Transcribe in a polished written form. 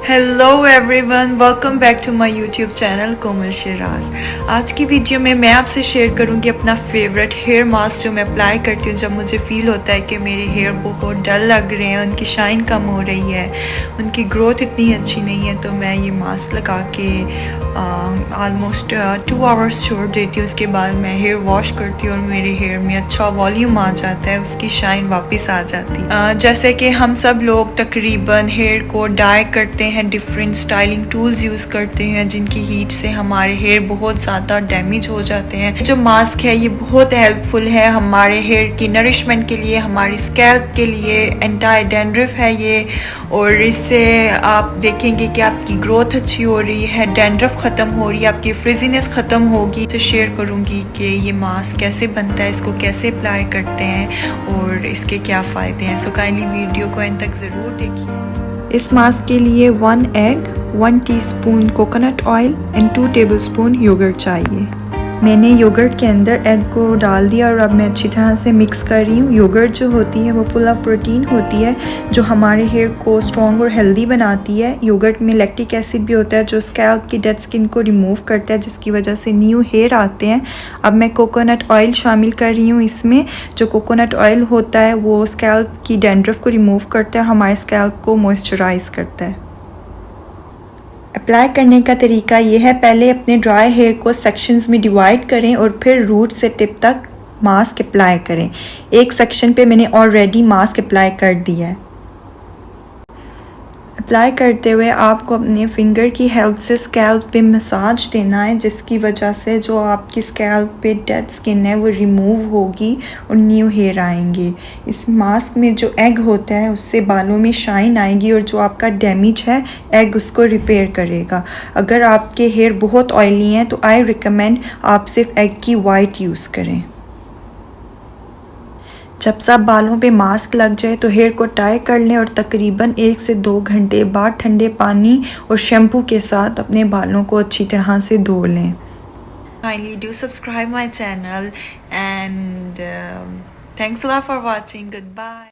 Hello everyone, welcome back to my YouTube channel Komal Shiraz. आज की video में मैं आपसे शेयर करूंगी अपना फेवरेट हेयर मास्क जो मैं अप्लाई करती हूँ जब मुझे फील होता है कि मेरे हेयर बहुत डल लग रहे हैं, उनकी शाइन कम हो रही है, उनकी ग्रोथ इतनी अच्छी नहीं है। तो मैं ये मास्क लगा के ऑलमोस्ट 2 आवर्स छोड़ देती हूँ। उसके बाद मैं हेयर वॉश करती हूँ और मेरे हेयर में अच्छा वॉल्यूम आ जाता है, उसकी शाइन वापस आ जाती है। जैसे कि हम सब लोग तकरीबन हेयर को डाई करते हैं, डिफरेंट स्टाइलिंग टूल्स यूज़ करते हैं जिनकी हीट से हमारे हेयर बहुत ज़्यादा डैमेज हो जाते हैं। जो मास्क है ये बहुत हेल्पफुल है हमारे हेयर की नरिशमेंट के लिए, हमारी स्कैल्प के लिए। एंटी डैंड्रफ है ये, और इससे आप देखेंगे कि आपकी ग्रोथ अच्छी हो रही है, डैंड्रफ ख़त्म हो रही है, आपकी फ्रिजीनेस ख़त्म होगी। तो शेयर करूँगी कि ये मास्क कैसे बनता है, इसको कैसे अप्लाई करते हैं और इसके क्या फ़ायदे हैं। सो काइंडली वीडियो को एंड तक ज़रूर देखिए। इस मास्क के लिए 1 egg, 1 teaspoon coconut oil and 2 tablespoon yoghurt चाहिए। मैंने योगर्ट के अंदर एग को डाल दिया और अब मैं अच्छी तरह से मिक्स कर रही हूँ। योगर्ट जो होती है वो फुल ऑफ प्रोटीन होती है जो हमारे हेयर को स्ट्रॉन्ग और हेल्दी बनाती है। योगर्ट में लैक्टिक एसिड भी होता है जो स्कैल्प की डेड स्किन को रिमूव करता है, जिसकी वजह से न्यू हेयर आते हैं। अब मैं कोकोनट ऑयल शामिल कर रही हूँ इसमें। जो कोकोनट ऑयल होता है वो स्कैल्प की डैंड्रफ को रिमूव करता है और हमारे स्कैल्प को मॉइस्चराइज करता है। अप्लाई करने का तरीका ये है, पहले अपने ड्राई हेयर को सेक्शंस में डिवाइड करें और फिर रूट से टिप तक मास्क अप्लाई करें। एक सेक्शन पे मैंने ऑलरेडी मास्क अप्लाई कर दिया है। अप्लाई करते हुए आपको अपने फिंगर की हेल्प से स्कैल्प पे मसाज देना है, जिसकी वजह से जो आपकी स्कैल्प पे डेड स्किन है वो रिमूव होगी और न्यू हेयर आएंगे। इस मास्क में जो एग होता है उससे बालों में शाइन आएगी और जो आपका डैमेज है एग उसको रिपेयर करेगा। अगर आपके हेयर बहुत ऑयली हैं तो आई रिकमेंड आप सिर्फ एग की वाइट यूज़ करें। जब सब बालों पे मास्क लग जाए तो हेयर को टाई कर लें और तकरीबन 1 से 2 घंटे बाद ठंडे पानी और शैम्पू के साथ अपने बालों को अच्छी तरह से धो लें। Kindly do subscribe my channel and thanks a lot for watching. Goodbye.